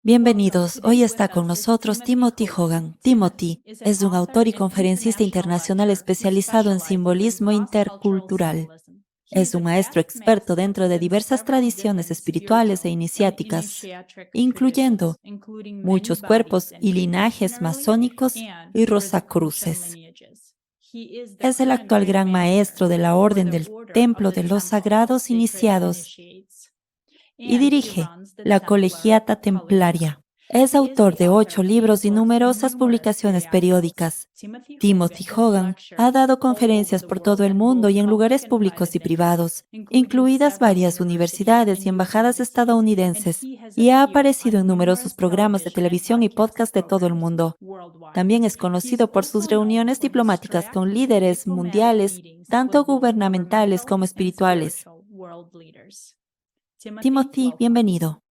Bienvenidos. Hoy está con nosotros Timothy Hogan. Timothy es un autor y conferencista internacional especializado en simbolismo intercultural. Es un maestro experto dentro de diversas tradiciones espirituales e iniciáticas, incluyendo muchos cuerpos y linajes masónicos y rosacruces. Es el actual gran maestro de la Orden del Templo de los Sagrados Iniciados y dirige la Colegiata Templaria. Es autor de 8 libros y numerosas publicaciones periódicas. Timothy Hogan ha dado conferencias por todo el mundo y en lugares públicos y privados, incluidas varias universidades y embajadas estadounidenses, y ha aparecido en numerosos programas de televisión y podcast de todo el mundo. También es conocido por sus reuniones diplomáticas con líderes mundiales, tanto gubernamentales como espirituales. Timothy, bienvenido.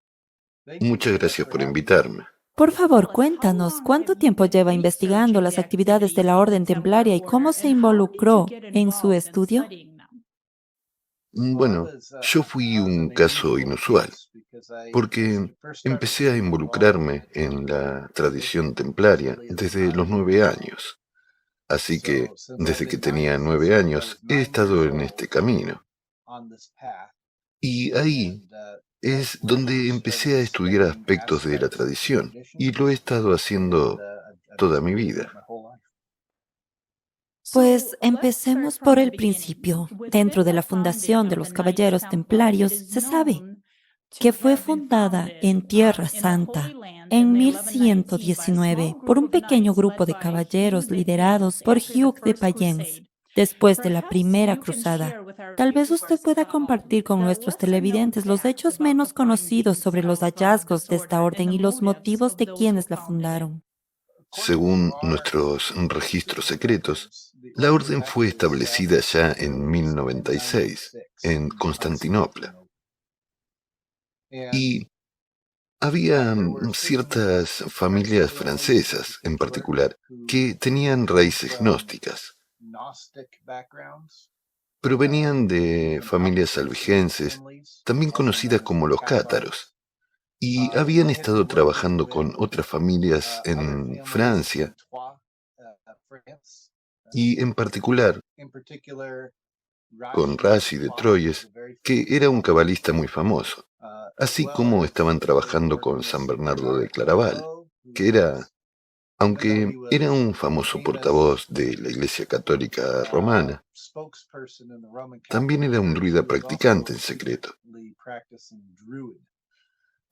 Muchas gracias por invitarme. Por favor, cuéntanos, ¿cuánto tiempo lleva investigando las actividades de la Orden Templaria y cómo se involucró en su estudio? Bueno, yo fui un caso inusual, porque empecé a involucrarme en la tradición templaria desde los 9 años. Así que, desde que tenía 9 años, he estado en este camino. Y ahí es donde empecé a estudiar aspectos de la tradición, y lo he estado haciendo toda mi vida. Pues empecemos por el principio. Dentro de la fundación de los Caballeros Templarios se sabe que fue fundada en Tierra Santa en 1119 por un pequeño grupo de caballeros liderados por Hugh de Payens, después de la Primera Cruzada. Tal vez usted pueda compartir con nuestros televidentes los hechos menos conocidos sobre los hallazgos de esta orden y los motivos de quienes la fundaron. Según nuestros registros secretos, la orden fue establecida ya en 1096, en Constantinopla, y había ciertas familias francesas, en particular, que tenían raíces gnósticas. Provenían de familias albigenses, también conocidas como los cátaros, y habían estado trabajando con otras familias en Francia, y en particular con Rashi de Troyes, que era un cabalista muy famoso, así como estaban trabajando con San Bernardo de Claraval, que era, aunque era un famoso portavoz de la Iglesia Católica Romana, también era un druida practicante en secreto.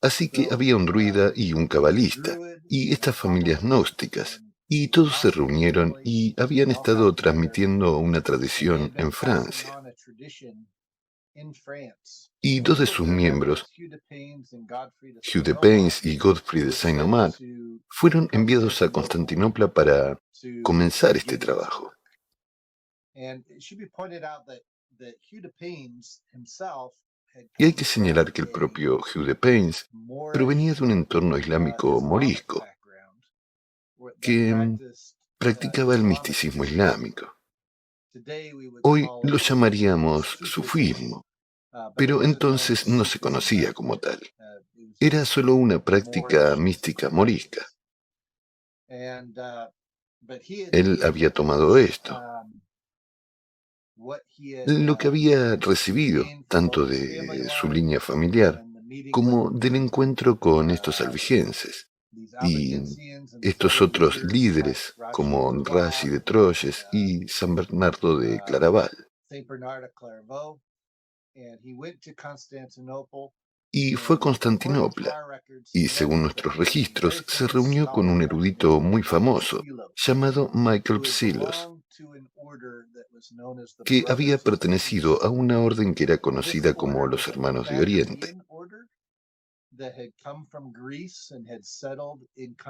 Así que había un druida y un cabalista, y estas familias gnósticas, y todos se reunieron y habían estado transmitiendo una tradición en Francia. Y dos de sus miembros, Hugh de Payens y Godfrey de Saint-Omer, fueron enviados a Constantinopla para comenzar este trabajo. Y hay que señalar que el propio Hugh de Payens provenía de un entorno islámico morisco, que practicaba el misticismo islámico. Hoy lo llamaríamos sufismo, pero entonces no se conocía como tal. Era solo una práctica mística morisca. Él había tomado esto, lo que había recibido tanto de su línea familiar como del encuentro con estos albigenses y estos otros líderes como Rashi de Troyes y San Bernardo de Claraval. Y fue a Constantinopla, y según nuestros registros, se reunió con un erudito muy famoso, llamado Michael Psilos, que había pertenecido a una orden que era conocida como los Hermanos de Oriente.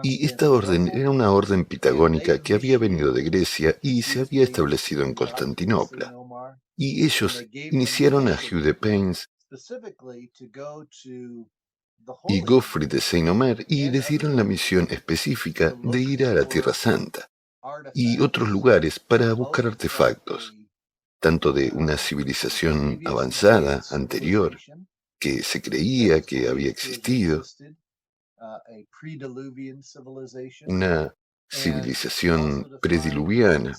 Y esta orden era una orden pitagónica que había venido de Grecia y se había establecido en Constantinopla. Y ellos iniciaron a Hugh de Payens y Godfrey de Saint-Omer y les dieron la misión específica de ir a la Tierra Santa y otros lugares para buscar artefactos, tanto de una civilización avanzada, anterior, que se creía que había existido, una civilización prediluviana,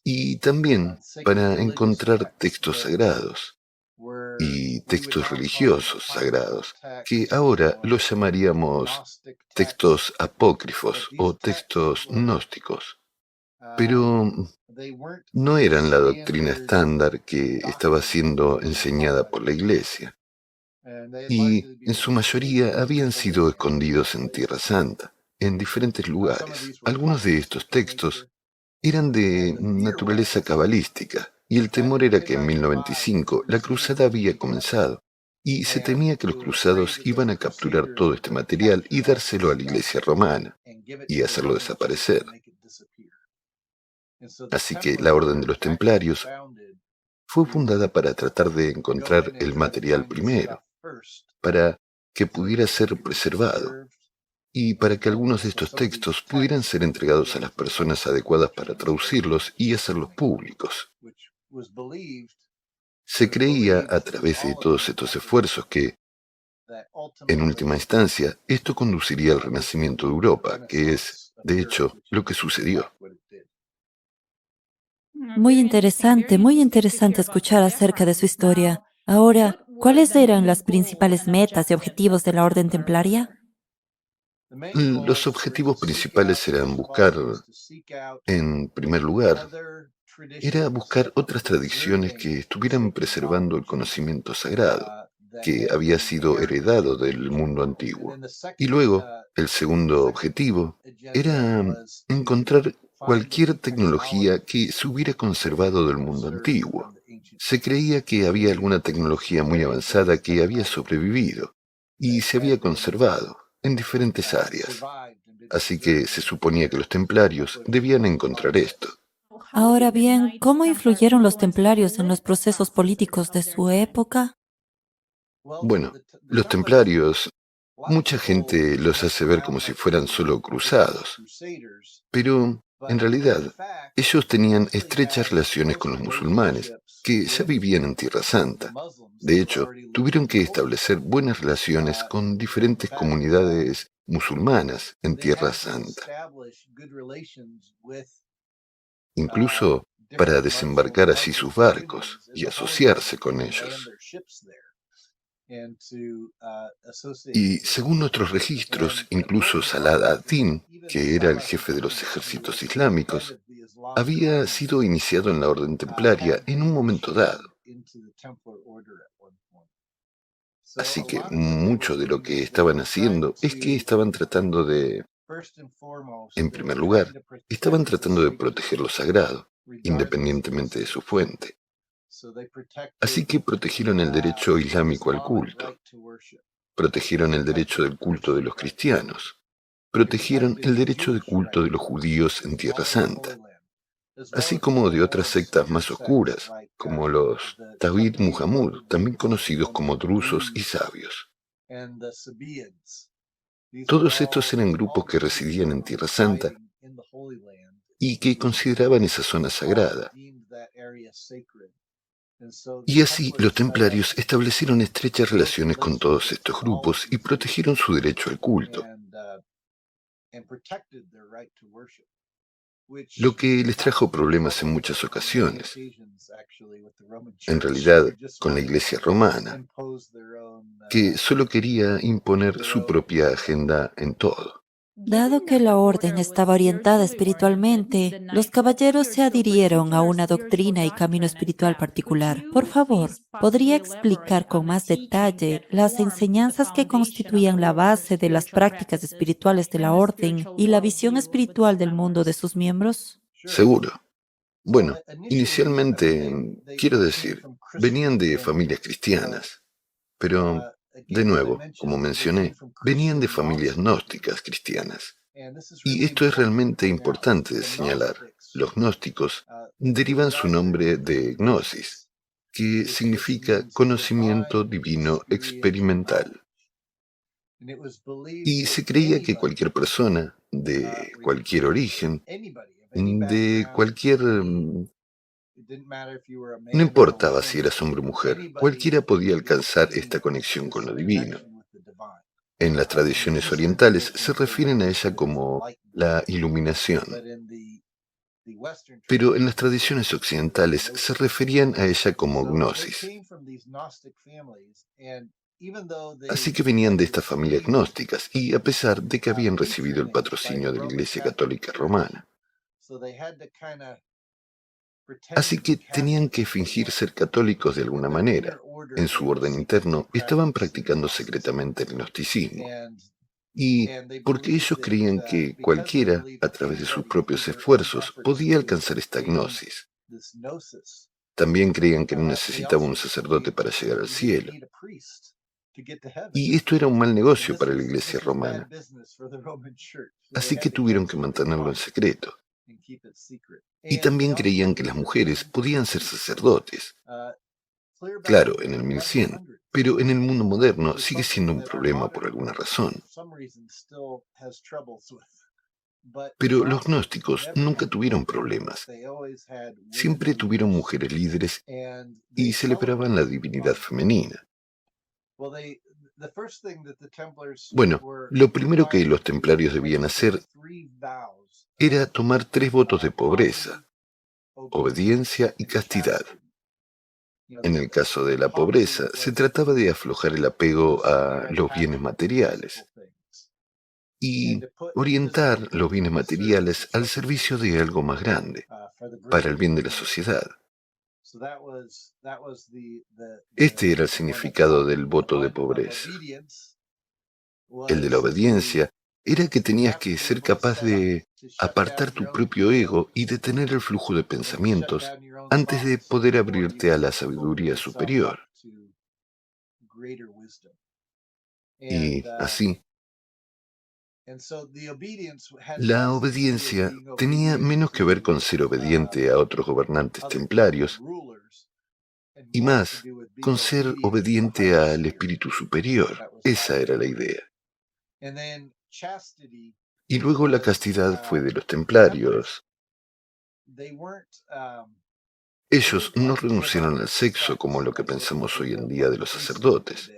y también para encontrar textos sagrados y textos religiosos sagrados, que ahora los llamaríamos textos apócrifos o textos gnósticos. Pero no eran la doctrina estándar que estaba siendo enseñada por la Iglesia, y en su mayoría habían sido escondidos en Tierra Santa, en diferentes lugares. Algunos de estos textos eran de naturaleza cabalística, y el temor era que en 1095 la cruzada había comenzado, y se temía que los cruzados iban a capturar todo este material y dárselo a la Iglesia romana, y hacerlo desaparecer. Así que la Orden de los Templarios fue fundada para tratar de encontrar el material primero, para que pudiera ser preservado, y para que algunos de estos textos pudieran ser entregados a las personas adecuadas para traducirlos y hacerlos públicos. Se creía a través de todos estos esfuerzos que, en última instancia, esto conduciría al renacimiento de Europa, que es, de hecho, lo que sucedió. Muy interesante escuchar acerca de su historia. Ahora, ¿cuáles eran las principales metas y objetivos de la Orden Templaria? Los objetivos principales eran buscar, en primer lugar, era buscar otras tradiciones que estuvieran preservando el conocimiento sagrado, que había sido heredado del mundo antiguo. Y luego, el segundo objetivo era encontrar cualquier tecnología que se hubiera conservado del mundo antiguo. Se creía que había alguna tecnología muy avanzada que había sobrevivido y se había conservado en diferentes áreas. Así que se suponía que los templarios debían encontrar esto. Ahora bien, ¿cómo influyeron los templarios en los procesos políticos de su época? Bueno, los templarios, mucha gente los hace ver como si fueran solo cruzados, pero en realidad ellos tenían estrechas relaciones con los musulmanes, que ya vivían en Tierra Santa. De hecho, tuvieron que establecer buenas relaciones con diferentes comunidades musulmanas en Tierra Santa, incluso para desembarcar así sus barcos y asociarse con ellos. Y según otros registros, incluso Salah ad-Din, que era el jefe de los ejércitos islámicos, había sido iniciado en la Orden Templaria en un momento dado. Así que mucho de lo que estaban haciendo es que estaban tratando de, en primer lugar, estaban tratando de proteger lo sagrado, independientemente de su fuente. Así que protegieron el derecho islámico al culto, protegieron el derecho del culto de los cristianos, protegieron el derecho de culto de los judíos en Tierra Santa, así como de otras sectas más oscuras, como los Tawhid Muhammad, también conocidos como drusos y sabios. Todos estos eran grupos que residían en Tierra Santa y que consideraban esa zona sagrada. Y así los templarios establecieron estrechas relaciones con todos estos grupos y protegieron su derecho al culto, lo que les trajo problemas en muchas ocasiones, en realidad con la Iglesia romana, que solo quería imponer su propia agenda en todo. Dado que la orden estaba orientada espiritualmente, los caballeros se adhirieron a una doctrina y camino espiritual particular. Por favor, ¿podría explicar con más detalle las enseñanzas que constituían la base de las prácticas espirituales de la orden y la visión espiritual del mundo de sus miembros? Seguro. Bueno, inicialmente, quiero decir, venían de familias cristianas, pero, de nuevo, como mencioné, venían de familias gnósticas cristianas. Y esto es realmente importante de señalar. Los gnósticos derivan su nombre de gnosis, que significa conocimiento divino experimental. Y se creía que cualquier persona, de cualquier origen, de cualquier... no importaba si eras hombre o mujer, cualquiera podía alcanzar esta conexión con lo divino. En las tradiciones orientales se refieren a ella como la iluminación, pero en las tradiciones occidentales se referían a ella como gnosis. Así que venían de estas familias gnósticas y a pesar de que habían recibido el patrocinio de la Iglesia Católica Romana. Así que tenían que fingir ser católicos de alguna manera. En su orden interno estaban practicando secretamente el gnosticismo. Y porque ellos creían que cualquiera, a través de sus propios esfuerzos, podía alcanzar esta gnosis. También creían que no necesitaba un sacerdote para llegar al cielo. Y esto era un mal negocio para la Iglesia romana. Así que tuvieron que mantenerlo en secreto. Y también creían que las mujeres podían ser sacerdotes. Claro, en el 1100, pero en el mundo moderno sigue siendo un problema por alguna razón. Pero los gnósticos nunca tuvieron problemas. Siempre tuvieron mujeres líderes y celebraban la divinidad femenina. Bueno, lo primero que los templarios debían hacer era tomar 3 votos de pobreza, obediencia y castidad. En el caso de la pobreza, se trataba de aflojar el apego a los bienes materiales y orientar los bienes materiales al servicio de algo más grande, para el bien de la sociedad. Este era el significado del voto de pobreza. El de la obediencia era que tenías que ser capaz de apartar tu propio ego y detener el flujo de pensamientos antes de poder abrirte a la sabiduría superior. Y así, la obediencia tenía menos que ver con ser obediente a otros gobernantes templarios y más con ser obediente al espíritu superior. Esa era la idea. Y luego la castidad fue de los templarios. Ellos no renunciaron al sexo como lo que pensamos hoy en día de los sacerdotes.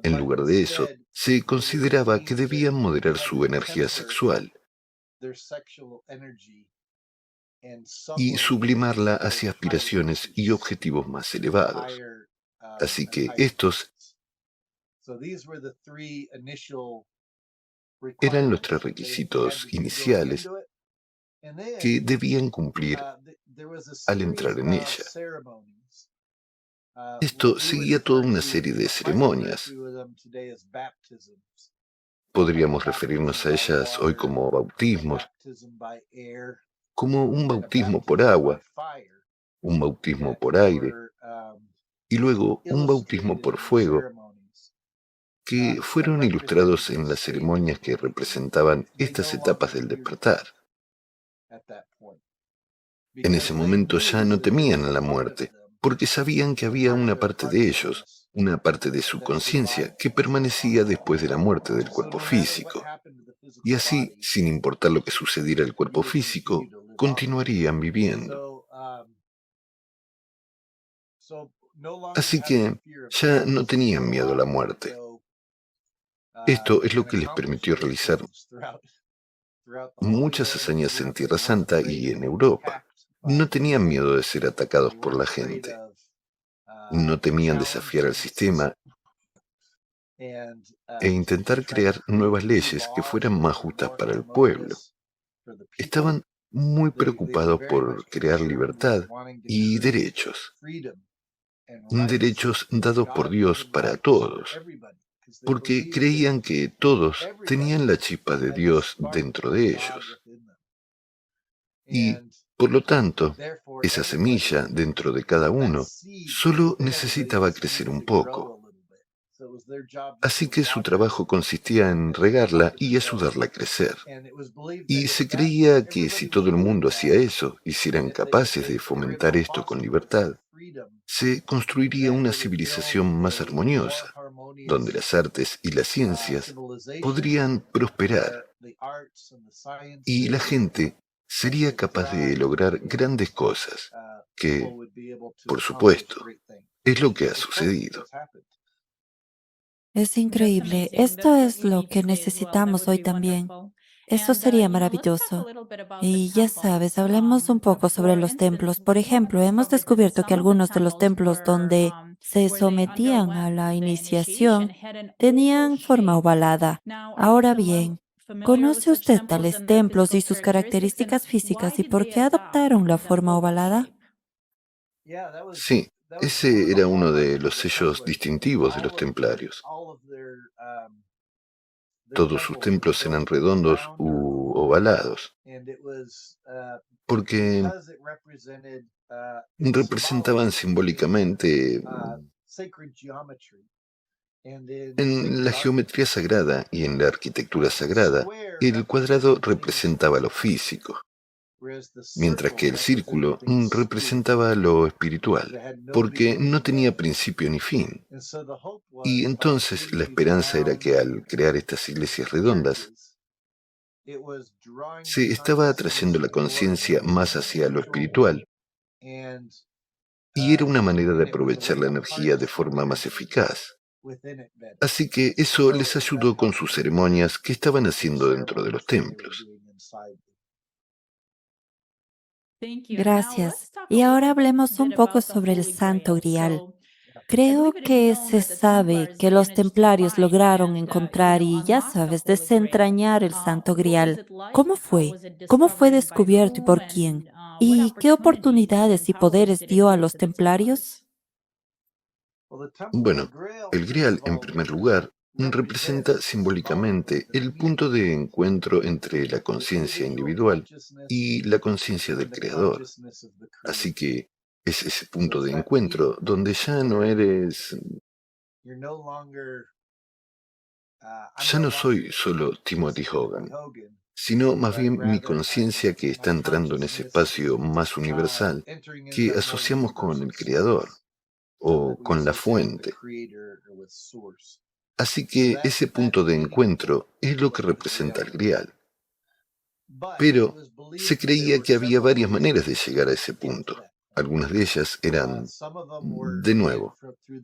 En lugar de eso, se consideraba que debían moderar su energía sexual y sublimarla hacia aspiraciones y objetivos más elevados. Así que estos eran los 3 requisitos iniciales que debían cumplir al entrar en ella. Esto seguía toda una serie de ceremonias. Podríamos referirnos a ellas hoy como bautismos, como un bautismo por agua, un bautismo por aire y luego un bautismo por fuego, que fueron ilustrados en las ceremonias que representaban estas etapas del despertar. En ese momento ya no temían a la muerte, porque sabían que había una parte de ellos, una parte de su conciencia, que permanecía después de la muerte del cuerpo físico. Y así, sin importar lo que sucediera al cuerpo físico, continuarían viviendo. Así que ya no tenían miedo a la muerte. Esto es lo que les permitió realizar muchas hazañas en Tierra Santa y en Europa. No tenían miedo de ser atacados por la gente. No temían desafiar al sistema e intentar crear nuevas leyes que fueran más justas para el pueblo. Estaban muy preocupados por crear libertad y derechos dados por Dios para todos, porque creían que todos tenían la chispa de Dios dentro de ellos. Y, por lo tanto, esa semilla dentro de cada uno solo necesitaba crecer un poco. Así que su trabajo consistía en regarla y ayudarla a crecer. Y se creía que si todo el mundo hacía eso y si eran capaces de fomentar esto con libertad, se construiría una civilización más armoniosa, donde las artes y las ciencias podrían prosperar y la gente sería capaz de lograr grandes cosas, que, por supuesto, es lo que ha sucedido. Es increíble. Esto es lo que necesitamos hoy también. Eso sería maravilloso. Y ya sabes, hablemos un poco sobre los templos. Por ejemplo, hemos descubierto que algunos de los templos donde se sometían a la iniciación tenían forma ovalada. Ahora bien, ¿conoce usted tales templos y sus características físicas y por qué adoptaron la forma ovalada? Sí, ese era uno de los sellos distintivos de los templarios. Todos sus templos eran redondos u ovalados, porque representaban simbólicamente en la geometría sagrada y en la arquitectura sagrada, el cuadrado representaba lo físico, mientras que el círculo representaba lo espiritual, porque no tenía principio ni fin. Y entonces la esperanza era que al crear estas iglesias redondas, se estaba atrayendo la conciencia más hacia lo espiritual, y era una manera de aprovechar la energía de forma más eficaz. Así que eso les ayudó con sus ceremonias que estaban haciendo dentro de los templos. Gracias. Y ahora hablemos un poco sobre el Santo Grial. Creo que se sabe que los templarios lograron encontrar y, ya sabes, desentrañar el Santo Grial. ¿Cómo fue? ¿Cómo fue descubierto y por quién? ¿Y qué oportunidades y poderes dio a los templarios? Bueno, el Grial, en primer lugar, representa simbólicamente el punto de encuentro entre la conciencia individual y la conciencia del Creador. Así que es ese punto de encuentro donde ya no soy solo Timothy Hogan, sino más bien mi conciencia que está entrando en ese espacio más universal que asociamos con el Creador o con la fuente. Así que ese punto de encuentro es lo que representa el Grial. Pero se creía que había varias maneras de llegar a ese punto. Algunas de ellas eran, de nuevo,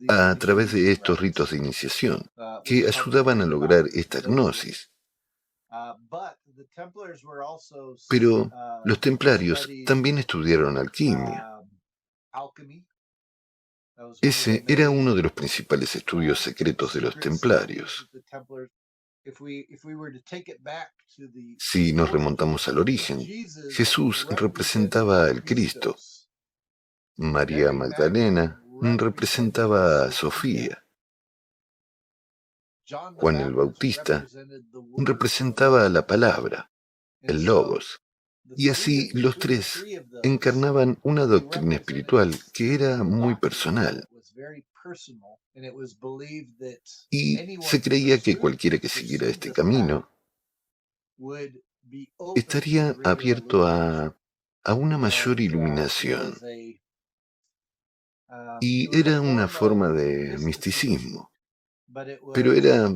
a través de estos ritos de iniciación, que ayudaban a lograr esta gnosis. Pero los templarios también estudiaron alquimia. Ese era uno de los principales estudios secretos de los templarios. Si nos remontamos al origen, Jesús representaba al Cristo, María Magdalena representaba a Sofía, Juan el Bautista representaba a la palabra, el Logos, y así los tres encarnaban una doctrina espiritual que era muy personal. Y se creía que cualquiera que siguiera este camino estaría abierto a una mayor iluminación. Y era una forma de misticismo. Pero era,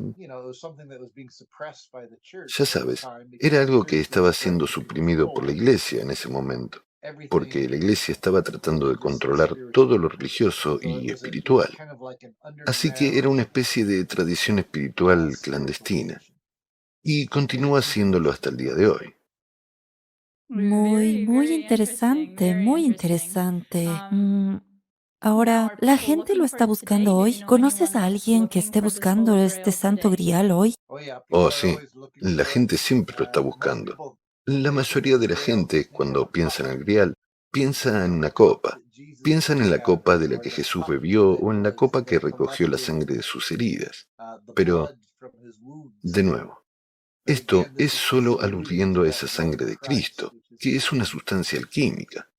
ya sabes, era algo que estaba siendo suprimido por la iglesia en ese momento, porque la iglesia estaba tratando de controlar todo lo religioso y espiritual. Así que era una especie de tradición espiritual clandestina, y continúa siéndolo hasta el día de hoy. Muy interesante, muy interesante. Ahora, ¿la gente lo está buscando hoy? ¿Conoces a alguien que esté buscando este Santo Grial hoy? Oh, sí, la gente siempre lo está buscando. La mayoría de la gente, cuando piensa en el Grial, piensa en una copa. Piensan en la copa de la que Jesús bebió o en la copa que recogió la sangre de sus heridas. Pero, de nuevo, esto es solo aludiendo a esa sangre de Cristo, que es una sustancia alquímica.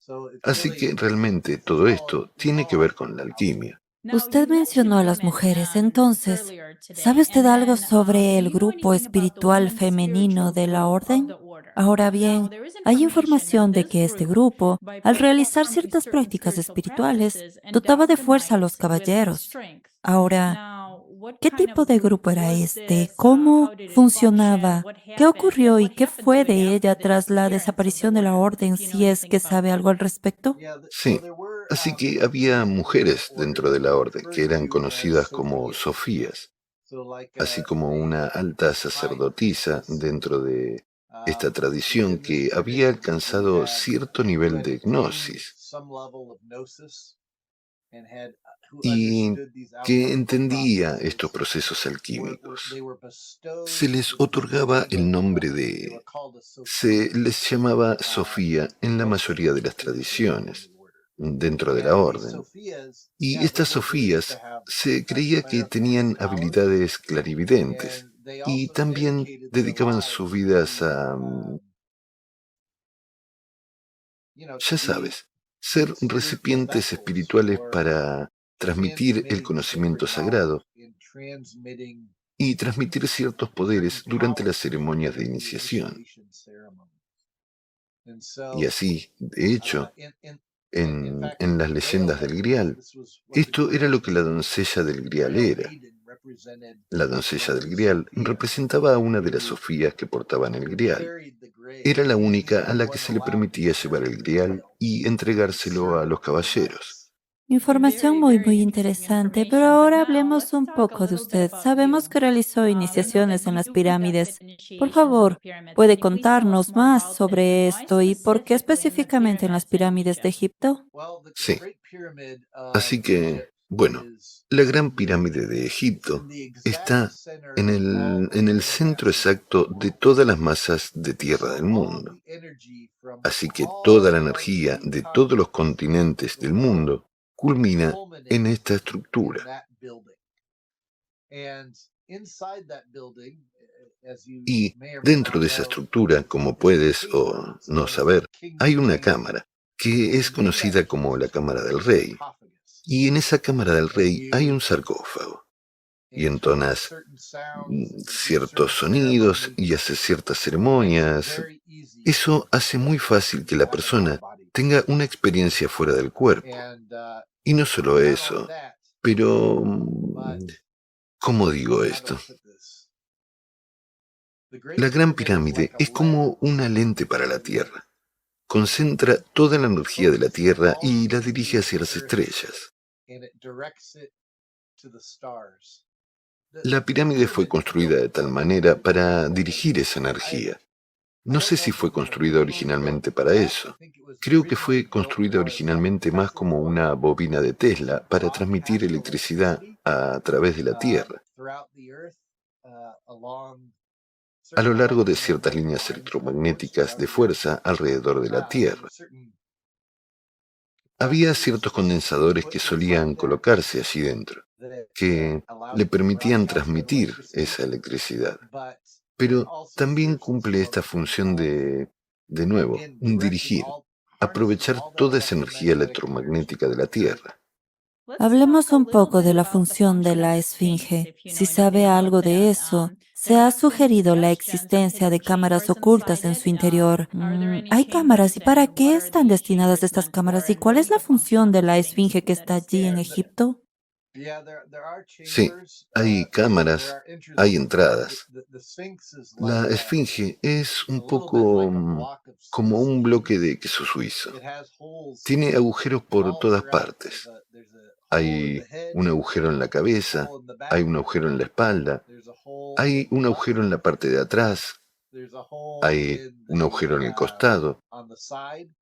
Así que realmente todo esto tiene que ver con la alquimia. Usted mencionó a las mujeres, entonces, ¿sabe usted algo sobre el grupo espiritual femenino de la orden? Ahora bien, hay información de que este grupo, al realizar ciertas prácticas espirituales, dotaba de fuerza a los caballeros. Ahora, ¿qué tipo de grupo era este? ¿Cómo funcionaba? ¿Qué ocurrió y qué fue de ella tras la desaparición de la orden, si es que sabe algo al respecto? Sí, así que había mujeres dentro de la orden que eran conocidas como Sofías. así como una alta sacerdotisa dentro de esta tradición que había alcanzado cierto nivel de gnosis y que entendía estos procesos alquímicos. Se les otorgaba el nombre de... Se les llamaba Sofía en la mayoría de las tradiciones, dentro de la orden. Y estas Sofías se creía que tenían habilidades clarividentes y también dedicaban sus vidas a, ya sabes, ser recipientes espirituales para transmitir el conocimiento sagrado y transmitir ciertos poderes durante las ceremonias de iniciación. Y así, de hecho, en las leyendas del Grial, esto era lo que la doncella del Grial era. La doncella del Grial representaba a una de las Sofías que portaban el Grial. Era la única a la que se le permitía llevar el Grial y entregárselo a los caballeros. Información muy interesante, pero ahora hablemos un poco de usted. Sabemos que realizó iniciaciones en las pirámides. Por favor, ¿puede contarnos más sobre esto y por qué específicamente en las pirámides de Egipto? Sí, así que, bueno, la Gran Pirámide de Egipto está en el centro exacto de todas las masas de tierra del mundo. Así que toda la energía de todos los continentes del mundo culmina en esta estructura. Y dentro de esa estructura, como puedes o no saber, hay una cámara que es conocida como la Cámara del Rey. Y en esa Cámara del Rey hay un sarcófago. Y entonas ciertos sonidos y haces ciertas ceremonias. Eso hace muy fácil que la persona tenga una experiencia fuera del cuerpo. Y no solo eso, pero... ¿Cómo digo esto? La Gran Pirámide es como una lente para la Tierra. Concentra toda la energía de la Tierra y la dirige hacia las estrellas. La pirámide fue construida de tal manera para dirigir esa energía. No sé si fue construida originalmente para eso. Creo que fue construida originalmente más como una bobina de Tesla para transmitir electricidad a través de la Tierra, a lo largo de ciertas líneas electromagnéticas de fuerza alrededor de la Tierra. Había ciertos condensadores que solían colocarse allí dentro, que le permitían transmitir esa electricidad. Pero también cumple esta función de nuevo, dirigir, aprovechar toda esa energía electromagnética de la Tierra. Hablemos un poco de la función de la esfinge. Si sabe algo de eso, se ha sugerido la existencia de cámaras ocultas en su interior. ¿Hay cámaras y para qué están destinadas estas cámaras y cuál es la función de la esfinge que está allí en Egipto? Sí, hay cámaras, hay entradas. La esfinge es un poco como un bloque de queso suizo. Tiene agujeros por todas partes. Hay un agujero en la cabeza, hay un agujero en la espalda, hay un agujero en la parte de atrás, hay un agujero en el costado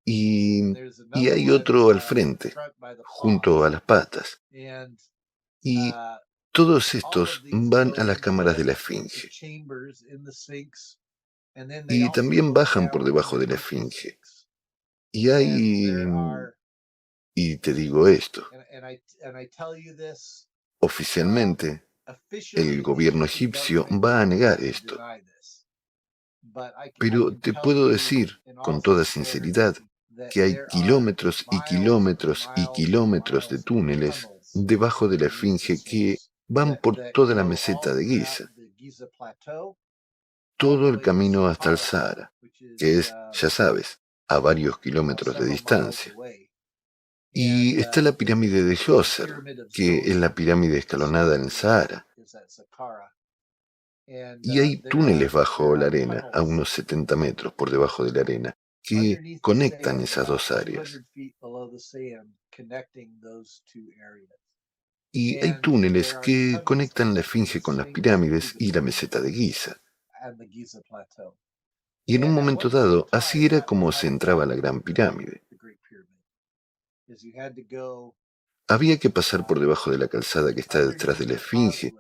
y hay otro al frente, junto a las patas. Y todos estos van a las cámaras de la esfinge. Y también bajan por debajo de la esfinge. Y hay, y te digo esto, oficialmente el gobierno egipcio va a negar esto. Pero te puedo decir con toda sinceridad que hay kilómetros y kilómetros y kilómetros de túneles debajo de la esfinge que van por toda la meseta de Giza, todo el camino hasta el Sahara, que es, ya sabes, a varios kilómetros de distancia. Y está la pirámide de Djoser, que es la pirámide escalonada en el Sahara. Y hay túneles bajo la arena, a unos 70 metros por debajo de la arena, que conectan esas dos áreas. Y hay túneles que conectan la Esfinge con las pirámides y la meseta de Giza. Y en un momento dado, así era como se entraba a la Gran Pirámide. Había que pasar por debajo de la calzada que está detrás de la Esfinge,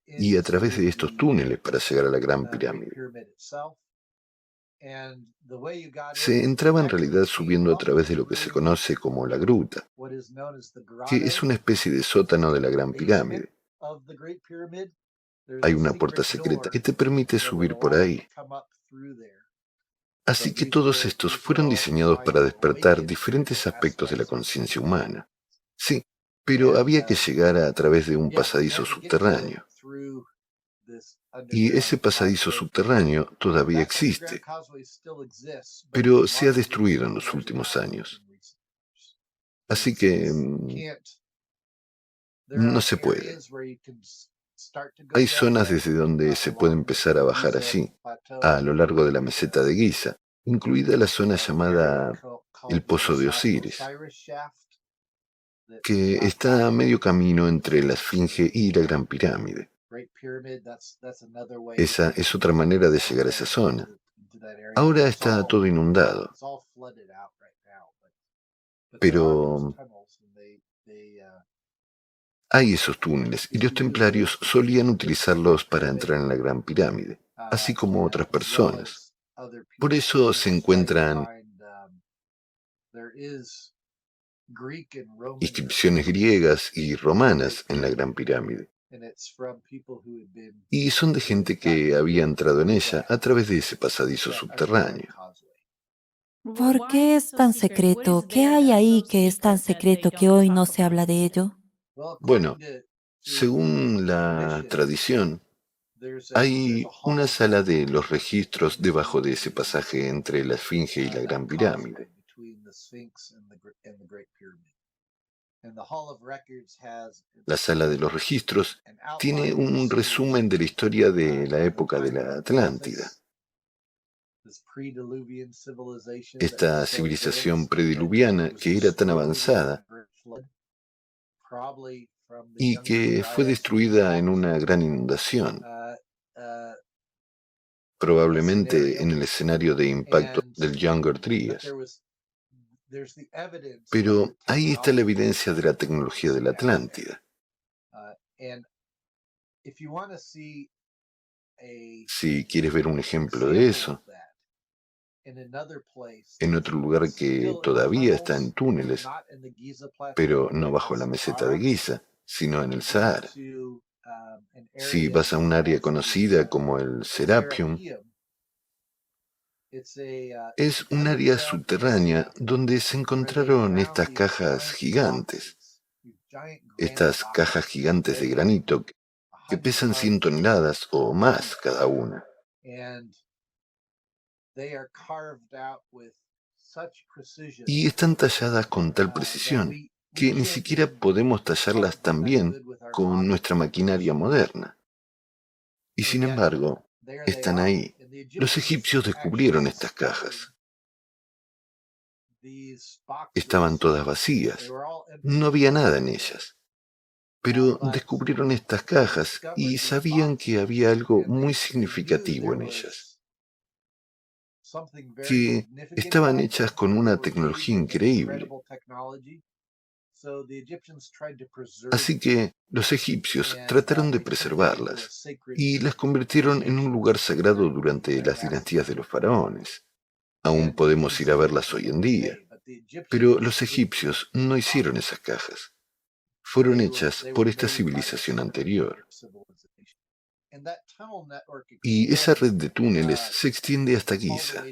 y a través de estos túneles para llegar a la Gran Pirámide. Se entraba en realidad subiendo a través de lo que se conoce como la gruta, que es una especie de sótano de la Gran Pirámide. Hay una puerta secreta que te permite subir por ahí. Así que todos estos fueron diseñados para despertar diferentes aspectos de la conciencia humana. Sí, pero había que llegar a través de un pasadizo subterráneo. Y ese pasadizo subterráneo todavía existe, pero se ha destruido en los últimos años. Así que no se puede. Hay zonas desde donde se puede empezar a bajar allí, a lo largo de la meseta de Giza, incluida la zona llamada el Pozo de Osiris, que está a medio camino entre la Esfinge y la Gran Pirámide. Esa es otra manera de llegar a esa zona. Ahora está todo inundado, pero hay esos túneles y los templarios solían utilizarlos para entrar en la Gran Pirámide, así como otras personas. Por eso se encuentran inscripciones griegas y romanas en la Gran Pirámide. Y son de gente que había entrado en ella a través de ese pasadizo subterráneo. ¿Por qué es tan secreto? ¿Qué hay ahí que es tan secreto que hoy no se habla de ello? Bueno, según la tradición, hay una sala de los registros debajo de ese pasaje entre la Esfinge y la Gran Pirámide. La sala de los registros tiene un resumen de la historia de la época de la Atlántida. Esta civilización prediluviana que era tan avanzada y que fue destruida en una gran inundación, probablemente en el escenario de impacto del Younger Dryas. Pero ahí está la evidencia de la tecnología de la Atlántida. Si quieres ver un ejemplo de eso, en otro lugar que todavía está en túneles, pero no bajo la meseta de Giza, sino en el Sahara. Si vas a un área conocida como el Serapeum, es un área subterránea donde se encontraron estas cajas gigantes, de granito que pesan 100 toneladas o más cada una. Y están talladas con tal precisión que ni siquiera podemos tallarlas tan bien con nuestra maquinaria moderna. Y sin embargo, están ahí. Los egipcios descubrieron estas cajas. Estaban todas vacías. No había nada en ellas. Pero descubrieron estas cajas y sabían que había algo muy significativo en ellas, que estaban hechas con una tecnología increíble. Así que los egipcios trataron de preservarlas y las convirtieron en un lugar sagrado durante las dinastías de los faraones. Aún podemos ir a verlas hoy en día, pero los egipcios no hicieron esas cajas. Fueron hechas por esta civilización anterior. Y esa red de túneles se extiende hasta Giza.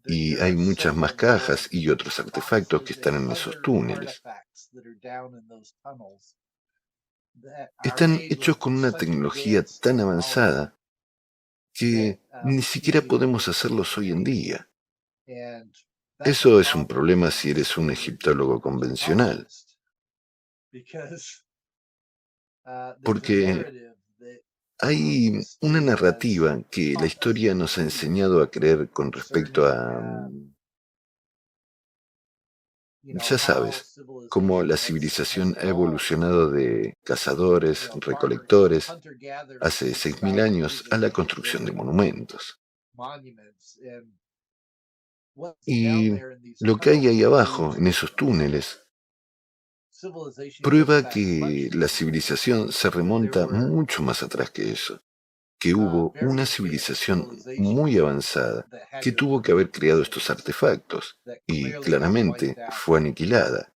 Y hay muchas más cajas y otros artefactos que están en esos túneles. Están hechos con una tecnología tan avanzada que ni siquiera podemos hacerlos hoy en día. Eso es un problema si eres un egiptólogo convencional, porque hay una narrativa que la historia nos ha enseñado a creer con respecto a Ya sabes, cómo la civilización ha evolucionado de cazadores, recolectores, hace 6.000 años a la construcción de monumentos. Y lo que hay ahí abajo, en esos túneles, prueba que la civilización se remonta mucho más atrás que eso, que hubo una civilización muy avanzada que tuvo que haber creado estos artefactos y claramente fue aniquilada,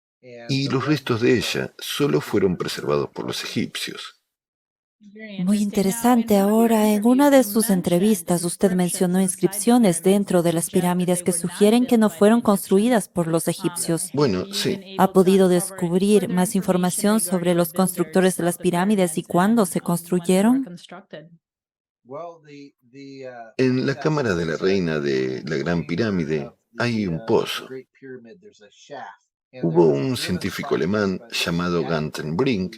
y los restos de ella solo fueron preservados por los egipcios. Muy interesante. Ahora, en una de sus entrevistas, usted mencionó inscripciones dentro de las pirámides que sugieren que no fueron construidas por los egipcios. Bueno, sí, ¿Ha podido descubrir más información sobre los constructores de las pirámides y cuándo se construyeron? en la cámara de la reina de la Gran Pirámide hay un pozo. Hubo un científico alemán llamado Gantenbrink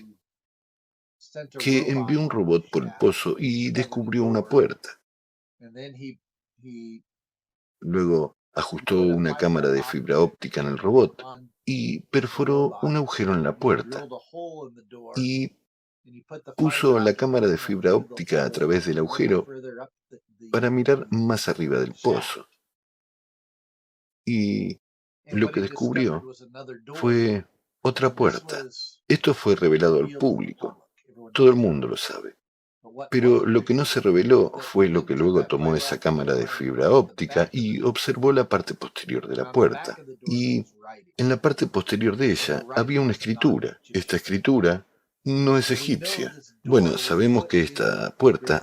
que envió un robot por el pozo y descubrió una puerta. Luego ajustó una cámara de fibra óptica en el robot y perforó un agujero en la puerta y puso la cámara de fibra óptica a través del agujero para mirar más arriba del pozo. Y lo que descubrió fue otra puerta. Esto fue revelado al público. Todo el mundo lo sabe. Pero lo que no se reveló fue lo que luego tomó esa cámara de fibra óptica y observó la parte posterior de la puerta. Y en la parte posterior de ella había una escritura. Esta escritura no es egipcia. Bueno, sabemos que esta puerta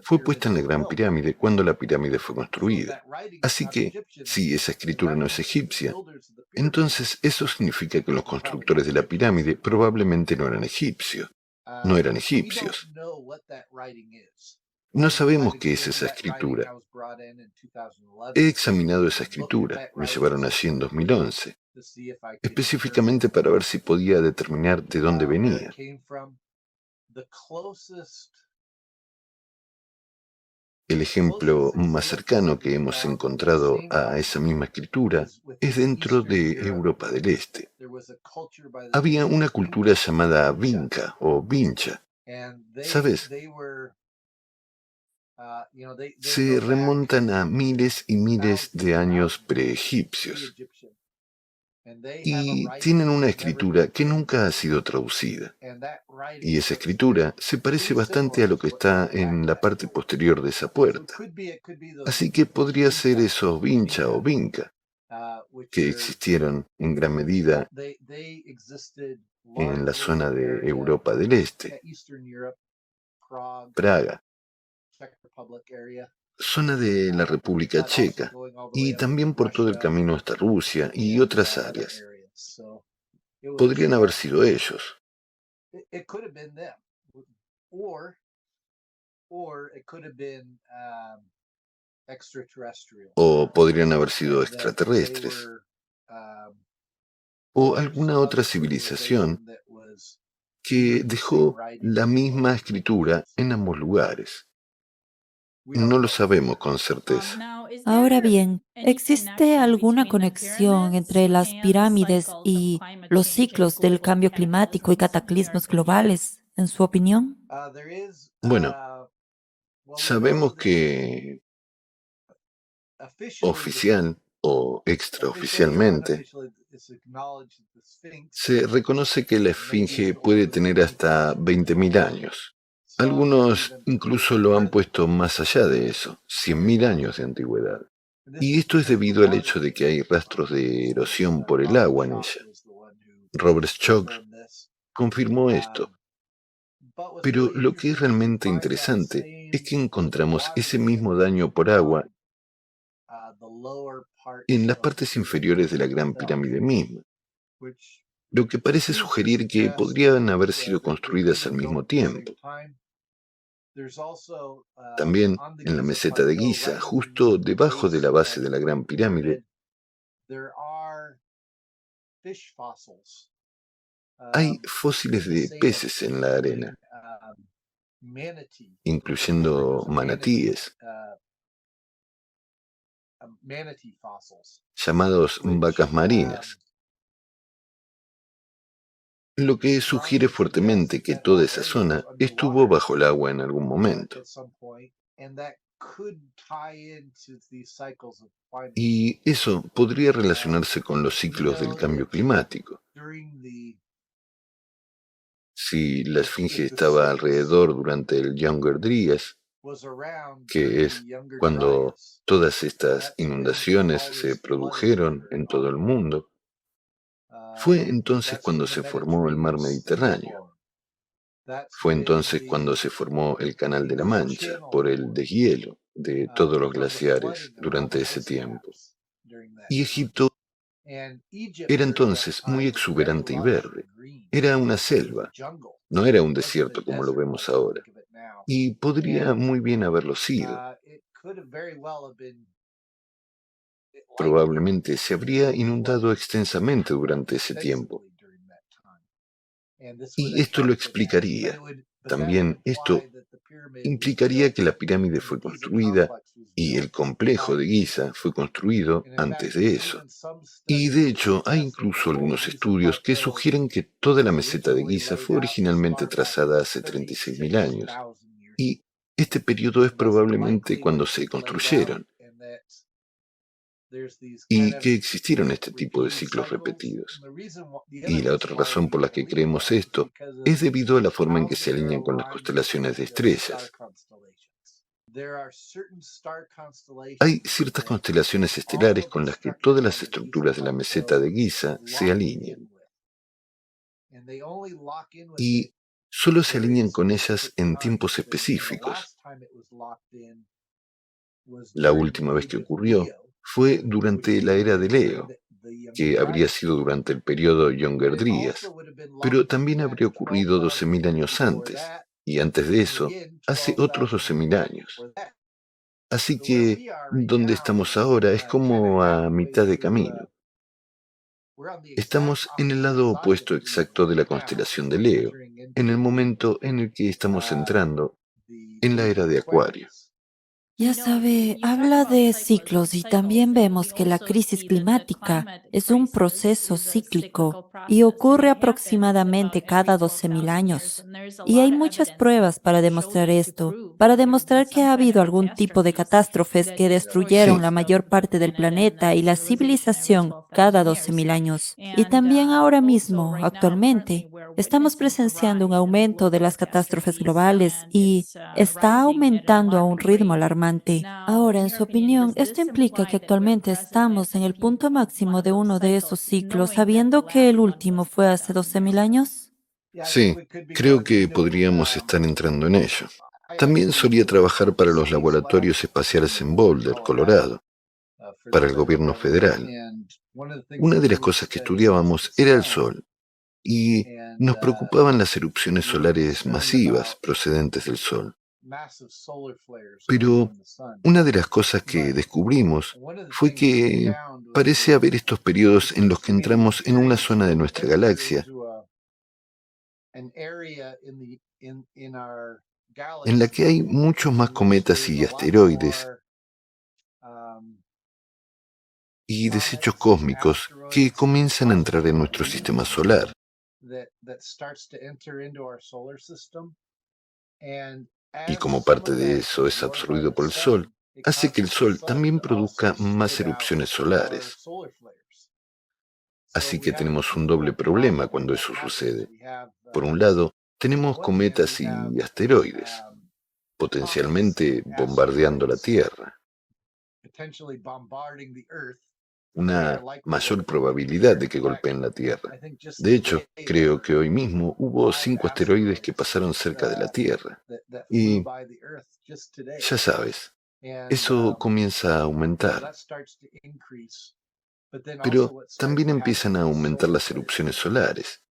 fue puesta en la Gran Pirámide cuando la pirámide fue construida. Así que, si esa escritura no es egipcia, entonces eso significa que los constructores de la pirámide probablemente no eran egipcios. No eran egipcios. No sabemos qué es esa escritura. He examinado esa escritura, me llevaron allí en 2011, específicamente para ver si podía determinar de dónde venía. El ejemplo más cercano que hemos encontrado a esa misma escritura es dentro de Europa del Este. Había una cultura llamada Vinca o Vincha. ¿Sabes? Se remontan a miles y miles de años preegipcios y tienen una escritura que nunca ha sido traducida. Y esa escritura se parece bastante a lo que está en la parte posterior de esa puerta. Así que podría ser esos Vincha o Vinca, que existieron en gran medida en la zona de Europa del Este, Praga, zona de la República Checa, y también por todo el camino hasta Rusia y otras áreas. Podrían haber sido ellos. O podrían haber sido extraterrestres. O alguna otra civilización que dejó la misma escritura en ambos lugares. No lo sabemos con certeza. Ahora bien, ¿existe alguna conexión entre las pirámides y los ciclos del cambio climático y cataclismos globales, en su opinión? Bueno, sabemos que oficial o extraoficialmente se reconoce que la esfinge puede tener hasta 20.000 años. Algunos incluso lo han puesto más allá de eso, 100.000 años de antigüedad. Y esto es debido al hecho de que hay rastros de erosión por el agua en ella. Robert Schoch confirmó esto. Pero lo que es realmente interesante es que encontramos ese mismo daño por agua en las partes inferiores de la Gran Pirámide misma, lo que parece sugerir que podrían haber sido construidas al mismo tiempo. También en la meseta de Giza, justo debajo de la base de la Gran Pirámide, hay fósiles de peces en la arena, incluyendo manatíes, llamados vacas marinas. lo que sugiere fuertemente que toda esa zona estuvo bajo el agua en algún momento. Y eso podría relacionarse con los ciclos del cambio climático. Si la esfinge estaba alrededor durante el Younger Dryas, que es cuando todas estas inundaciones se produjeron en todo el mundo, fue entonces cuando se formó el mar Mediterráneo. Fue entonces cuando se formó el Canal de la Mancha por el deshielo de todos los glaciares durante ese tiempo. Y Egipto era entonces muy exuberante y verde. Era una selva, no era un desierto como lo vemos ahora. Y podría muy bien haberlo sido. Probablemente se habría inundado extensamente durante ese tiempo. Y esto lo explicaría. También esto implicaría que la pirámide fue construida y el complejo de Giza fue construido antes de eso. Y de hecho hay incluso algunos estudios que sugieren que toda la meseta de Giza fue originalmente trazada hace 36.000 años. Y este periodo es probablemente cuando se construyeron y que existieron este tipo de ciclos repetidos. Y la otra razón por la que creemos esto es debido a la forma en que se alinean con las constelaciones de estrellas. Hay ciertas constelaciones estelares con las que todas las estructuras de la meseta de Giza se alinean. Y solo se alinean con ellas en tiempos específicos. La última vez que ocurrió fue durante la era de Leo, que habría sido durante el periodo Younger Dryas, pero también habría ocurrido 12.000 años antes, y antes de eso, hace otros 12.000 años. Así que donde estamos ahora es como a mitad de camino. Estamos en el lado opuesto exacto de la constelación de Leo, en el momento en el que estamos entrando en la era de Acuario. Ya sabe, habla de ciclos y también vemos que la crisis climática es un proceso cíclico y ocurre aproximadamente cada 12.000 años. Y hay muchas pruebas para demostrar esto, para demostrar que ha habido algún tipo de catástrofes que destruyeron Sí, la mayor parte del planeta y la civilización cada 12.000 años. Y también ahora mismo, actualmente, estamos presenciando un aumento de las catástrofes globales y está aumentando a un ritmo alarmante. Ahora, en su opinión, ¿esto implica que actualmente estamos en el punto máximo de uno de esos ciclos, sabiendo que el último fue hace 12.000 años? sí, creo que podríamos estar entrando en ello. También solía trabajar para los laboratorios espaciales en Boulder, Colorado, para el gobierno federal. Una de las cosas que estudiábamos era el Sol y nos preocupaban las erupciones solares masivas procedentes del Sol. Pero una de las cosas que descubrimos fue que parece haber estos periodos en los que entramos en una zona de nuestra galaxia en la que hay muchos más cometas y asteroides y desechos cósmicos que comienzan a entrar en nuestro sistema solar. Y como parte de eso es absorbido por el Sol, hace que el Sol también produzca más erupciones solares. Así que tenemos un doble problema cuando eso sucede. Por un lado, tenemos cometas y asteroides, potencialmente bombardeando la Tierra. Una mayor probabilidad de que golpeen la Tierra. De hecho, creo que hoy mismo hubo 5 asteroides que pasaron cerca de la Tierra. Y ya sabes, eso comienza a aumentar. Pero también empiezan a aumentar las erupciones solares.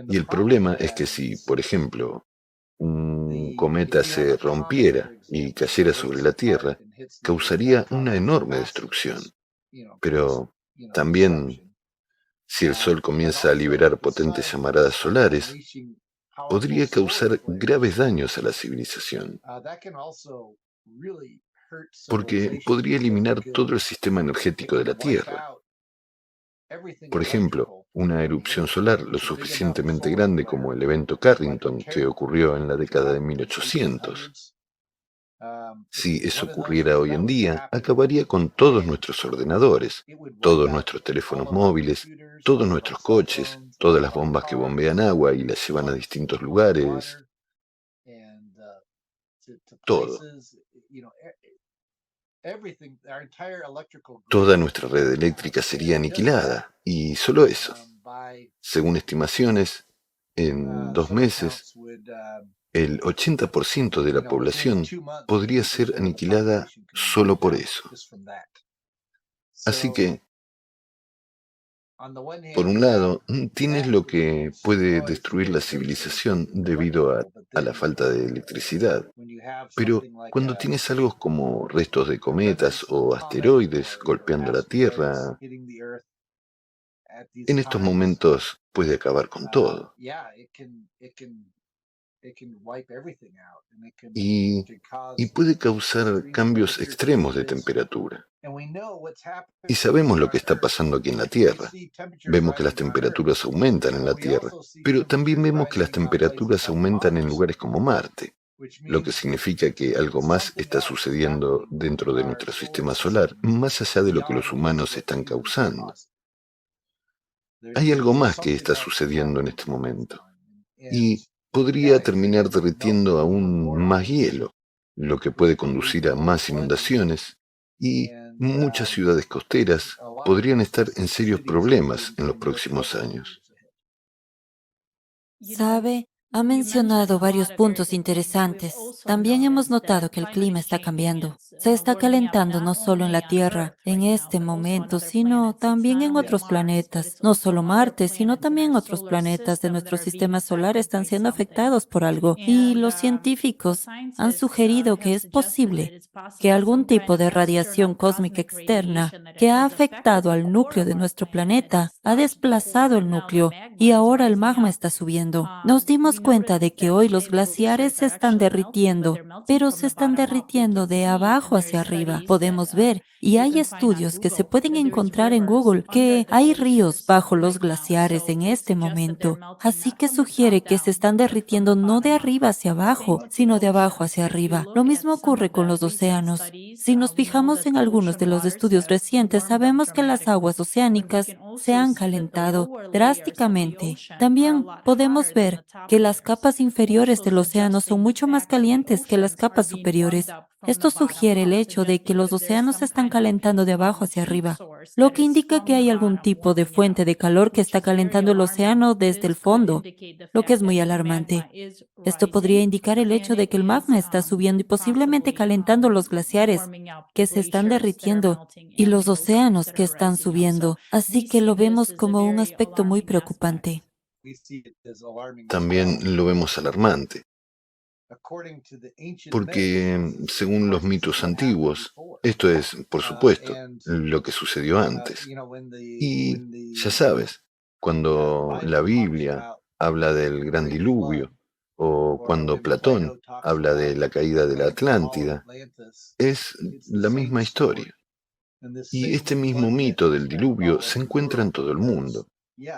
Y el problema es que si, por ejemplo, un cometa se rompiera y cayera sobre la Tierra, causaría una enorme destrucción. Pero también, si el Sol comienza a liberar potentes llamaradas solares, podría causar graves daños a la civilización, porque podría eliminar todo el sistema energético de la Tierra. Por ejemplo, una erupción solar lo suficientemente grande como el evento Carrington que ocurrió en la década de 1800. Si eso ocurriera hoy en día, acabaría con todos nuestros ordenadores, todos nuestros teléfonos móviles, todos nuestros coches, todas las bombas que bombean agua y las llevan a distintos lugares, todo. Toda nuestra red eléctrica sería aniquilada. Y solo eso. Según estimaciones, en 2 meses, el 80% de la población podría ser aniquilada solo por eso. Así que, por un lado, tienes lo que puede destruir la civilización debido a la falta de electricidad. Pero cuando tienes algo como restos de cometas o asteroides golpeando la Tierra, en estos momentos puede acabar con todo. Y, y puede causar cambios extremos de temperatura. Y sabemos lo que está pasando aquí en la Tierra. Vemos que las temperaturas aumentan en la Tierra, pero también vemos que las temperaturas aumentan en lugares como Marte, lo que significa que algo más está sucediendo dentro de nuestro sistema solar, más allá de lo que los humanos están causando. Hay algo más que está sucediendo en este momento, y podría terminar derritiendo aún más hielo, lo que puede conducir a más inundaciones, y muchas ciudades costeras podrían estar en serios problemas en los próximos años. Sabe, ha mencionado varios puntos interesantes. También hemos notado que el clima está cambiando. Se está calentando no solo en la Tierra en este momento, sino también en otros planetas. No solo Marte, sino también otros planetas de nuestro sistema solar están siendo afectados por algo. Y los científicos han sugerido que es posible que algún tipo de radiación cósmica externa que ha afectado al núcleo de nuestro planeta ha desplazado el núcleo y ahora el magma está subiendo. Nos dimos cuenta de que hoy los glaciares se están derritiendo, pero se están derritiendo de abajo hacia arriba. Podemos ver, y hay estudios que se pueden encontrar en Google, que hay ríos bajo los glaciares en este momento. Así que sugiere que se están derritiendo no de arriba hacia abajo, sino de abajo hacia arriba. Lo mismo ocurre con los océanos. Si nos fijamos en algunos de los estudios recientes, sabemos que las aguas oceánicas se han calentado drásticamente. También podemos ver que las capas inferiores del océano son mucho más calientes que las capas superiores. Esto sugiere el hecho de que los océanos se están calentando de abajo hacia arriba, lo que indica que hay algún tipo de fuente de calor que está calentando el océano desde el fondo, lo que es muy alarmante. Esto podría indicar el hecho de que el magma está subiendo y posiblemente calentando los glaciares que se están derritiendo y los océanos que están subiendo. Así que lo vemos como un aspecto muy preocupante. También lo vemos alarmante, porque según los mitos antiguos, esto es, por supuesto, lo que sucedió antes. Y ya sabes, cuando la Biblia habla del gran diluvio, o cuando Platón habla de la caída de la Atlántida, es la misma historia. Y este mismo mito del diluvio se encuentra en todo el mundo,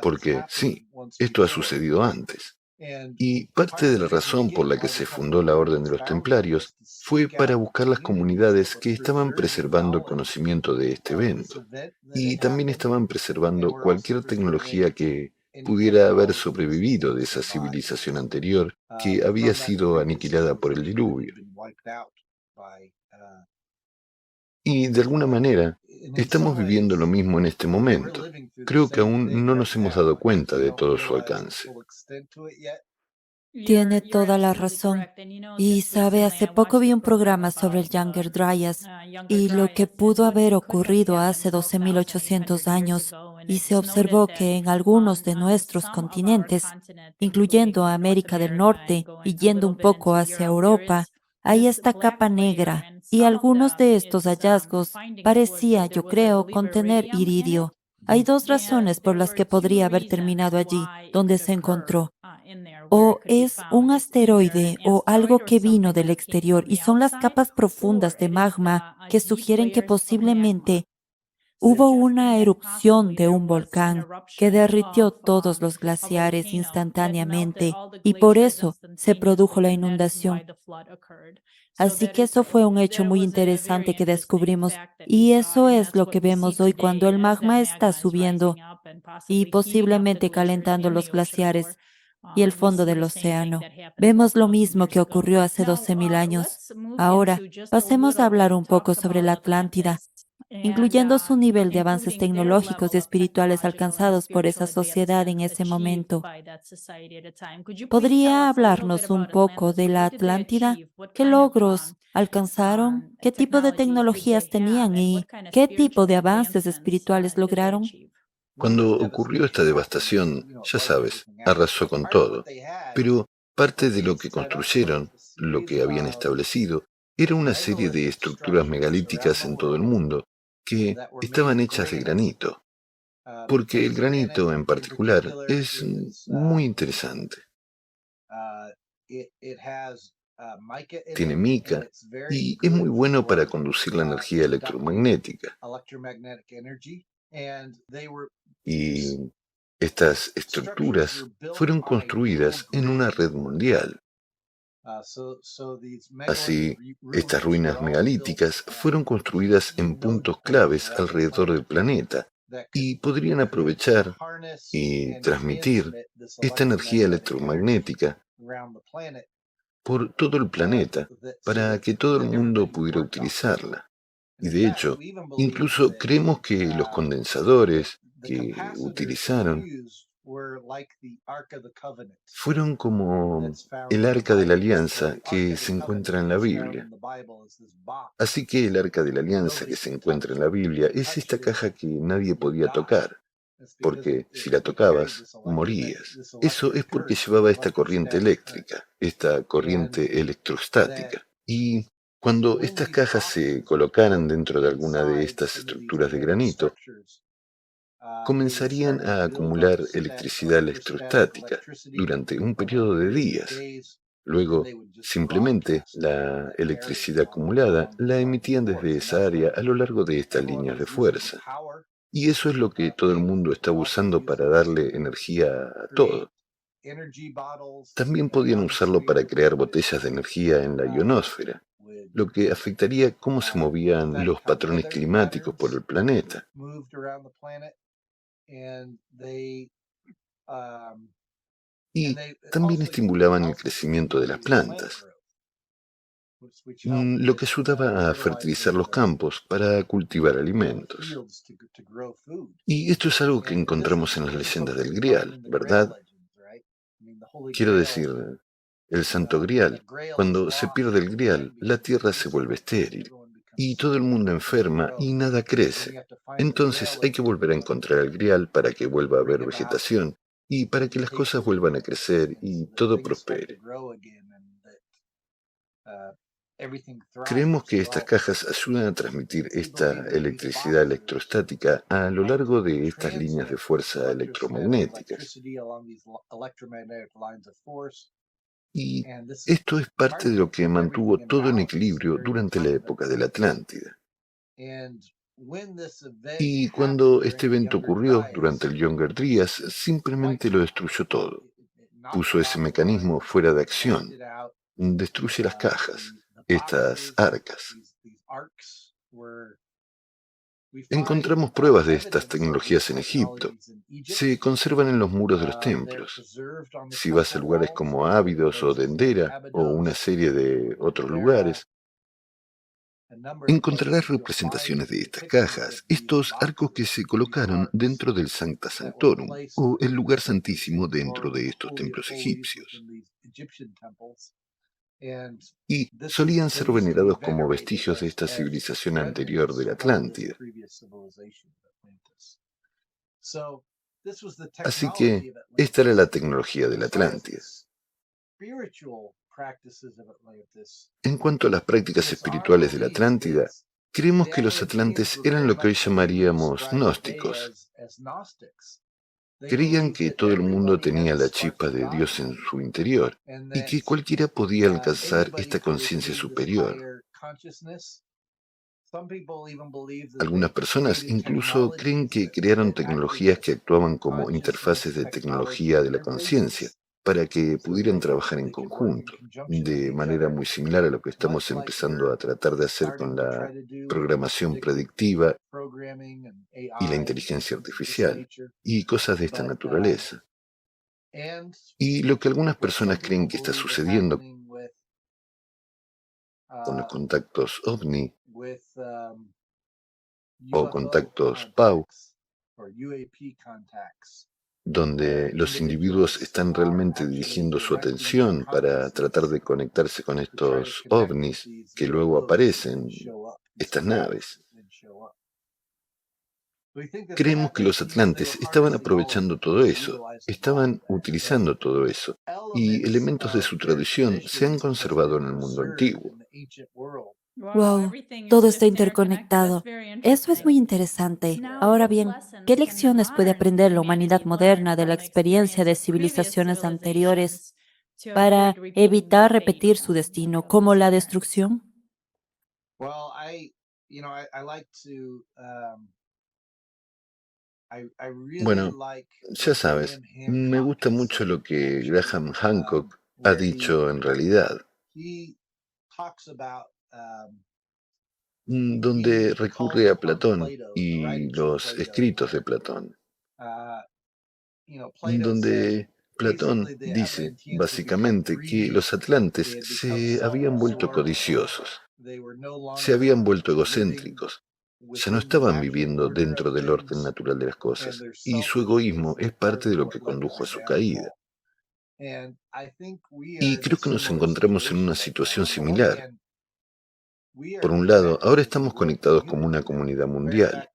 porque sí, esto ha sucedido antes. Y parte de la razón por la que se fundó la Orden de los Templarios fue para buscar las comunidades que estaban preservando el conocimiento de este evento. Y también estaban preservando cualquier tecnología que pudiera haber sobrevivido de esa civilización anterior que había sido aniquilada por el diluvio. Y de alguna manera, estamos viviendo lo mismo en este momento. Creo que aún no nos hemos dado cuenta de todo su alcance. Tiene toda la razón. Y sabe, hace poco vi un programa sobre el Younger Dryas y lo que pudo haber ocurrido hace 12.800 años, y se observó que en algunos de nuestros continentes, incluyendo a América del Norte y yendo un poco hacia Europa, hay esta capa negra, y algunos de estos hallazgos parecía, yo creo, contener iridio. Hay dos razones por las que podría haber terminado allí, donde se encontró. O es un asteroide o algo que vino del exterior y son las capas profundas de magma que sugieren que posiblemente Hubo una erupción de un volcán que derritió todos los glaciares instantáneamente y por eso se produjo la inundación. Así que eso fue un hecho muy interesante que descubrimos y eso es lo que vemos hoy cuando el magma está subiendo y posiblemente calentando los glaciares y el fondo del océano. Vemos lo mismo que ocurrió hace 12.000 años. Ahora, pasemos a hablar un poco sobre la Atlántida, incluyendo su nivel de avances tecnológicos y espirituales alcanzados por esa sociedad en ese momento. ¿Podría hablarnos un poco de la Atlántida? ¿Qué logros alcanzaron? ¿Qué tipo de tecnologías tenían y qué tipo de avances espirituales lograron? Cuando ocurrió esta devastación, ya sabes, arrasó con todo. Pero parte de lo que construyeron, lo que habían establecido, era una serie de estructuras megalíticas en todo el mundo que estaban hechas de granito, porque el granito en particular es muy interesante. Tiene mica y es muy bueno para conducir la energía electromagnética. Y estas estructuras fueron construidas en una red mundial. Así, estas ruinas megalíticas fueron construidas en puntos claves alrededor del planeta y podrían aprovechar y transmitir esta energía electromagnética por todo el planeta para que todo el mundo pudiera utilizarla. Y de hecho, incluso creemos que los condensadores que utilizaron fueron como el arca de la alianza que se encuentra en la Biblia. Así que el arca de la alianza que se encuentra en la Biblia es esta caja que nadie podía tocar, porque si la tocabas, morías. Eso es porque llevaba esta corriente eléctrica, esta corriente electrostática. Y cuando estas cajas se colocaran dentro de alguna de estas estructuras de granito, comenzarían a acumular electricidad electrostática durante un periodo de días. Luego, simplemente la electricidad acumulada la emitían desde esa área a lo largo de estas líneas de fuerza. Y eso es lo que todo el mundo está usando para darle energía a todo. También podían usarlo para crear botellas de energía en la ionosfera, lo que afectaría cómo se movían los patrones climáticos por el planeta. Y también estimulaban el crecimiento de las plantas, lo que ayudaba a fertilizar los campos para cultivar alimentos. Y esto es algo que encontramos en las leyendas del Grial, ¿verdad? Quiero decir, el Santo Grial. Cuando se pierde el Grial, la tierra se vuelve estéril y todo el mundo enferma y nada crece. Entonces hay que volver a encontrar el Grial para que vuelva a haber vegetación y para que las cosas vuelvan a crecer y todo prospere. Creemos que estas cajas ayudan a transmitir esta electricidad electrostática a lo largo de estas líneas de fuerza electromagnéticas. Y esto es parte de lo que mantuvo todo en equilibrio durante la época de la Atlántida. Y cuando este evento ocurrió durante el Younger Dryas, simplemente lo destruyó todo. Puso ese mecanismo fuera de acción. Destruye las cajas, estas arcas. Encontramos pruebas de estas tecnologías en Egipto. Se conservan en los muros de los templos. Si vas a lugares como Ábidos o Dendera o una serie de otros lugares, encontrarás representaciones de estas cajas, estos arcos que se colocaron dentro del Sancta Sanctorum o el lugar santísimo dentro de estos templos egipcios. Y solían ser venerados como vestigios de esta civilización anterior de la Atlántida. Así que esta era la tecnología de la Atlántida. En cuanto a las prácticas espirituales de la Atlántida, creemos que los atlantes eran lo que hoy llamaríamos gnósticos. Creían que todo el mundo tenía la chispa de Dios en su interior y que cualquiera podía alcanzar esta conciencia superior. Algunas personas incluso creen que crearon tecnologías que actuaban como interfaces de tecnología de la conciencia para que pudieran trabajar en conjunto, de manera muy similar a lo que estamos empezando a tratar de hacer con la programación predictiva y la inteligencia artificial, y cosas de esta naturaleza. Y lo que algunas personas creen que está sucediendo con los contactos OVNI o contactos PAU, donde los individuos están realmente dirigiendo su atención para tratar de conectarse con estos ovnis que luego aparecen, estas naves. Creemos que los atlantes estaban aprovechando todo eso, estaban utilizando todo eso, y elementos de su tradición se han conservado en el mundo antiguo. Wow, todo está interconectado. Eso es muy interesante. Ahora bien, ¿qué lecciones puede aprender la humanidad moderna de la experiencia de civilizaciones anteriores para evitar repetir su destino, como la destrucción? Bueno, ya sabes, me gusta mucho lo que Graham Hancock ha dicho en realidad, donde recurre a Platón y los escritos de Platón, donde Platón dice básicamente que los atlantes se habían vuelto codiciosos, se habían vuelto egocéntricos, ya no estaban viviendo dentro del orden natural de las cosas, y su egoísmo es parte de lo que condujo a su caída. Y creo que nos encontramos en una situación similar. Por un lado, ahora estamos conectados como una comunidad mundial.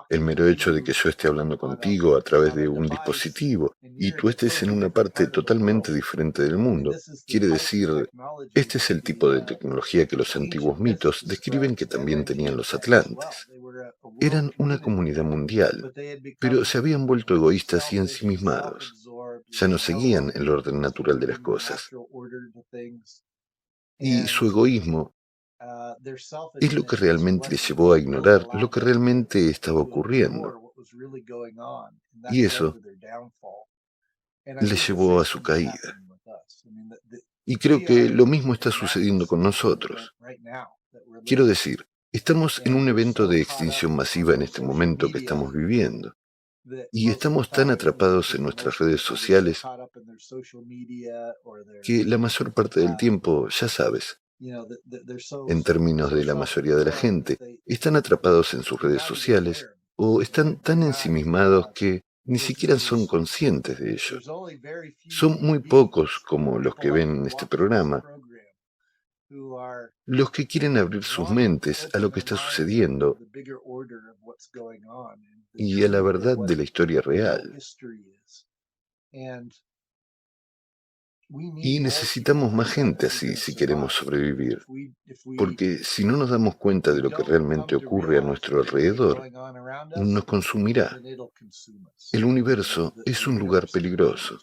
El mero hecho de que yo esté hablando contigo a través de un dispositivo y tú estés en una parte totalmente diferente del mundo, quiere decir, este es el tipo de tecnología que los antiguos mitos describen que también tenían los atlantes. Eran una comunidad mundial, pero se habían vuelto egoístas y ensimismados. Ya no seguían el orden natural de las cosas. Y su egoísmo es lo que realmente les llevó a ignorar lo que realmente estaba ocurriendo. Y eso les llevó a su caída. Y creo que lo mismo está sucediendo con nosotros. Quiero decir, estamos en un evento de extinción masiva en este momento que estamos viviendo. Y estamos tan atrapados en nuestras redes sociales que la mayor parte del tiempo, ya sabes, en términos de la mayoría de la gente, están atrapados en sus redes sociales o están tan ensimismados que ni siquiera son conscientes de ello. Son muy pocos, como los que ven este programa, los que quieren abrir sus mentes a lo que está sucediendo y a la verdad de la historia real. Y necesitamos más gente así si queremos sobrevivir, porque si no nos damos cuenta de lo que realmente ocurre a nuestro alrededor, nos consumirá. El universo es un lugar peligroso.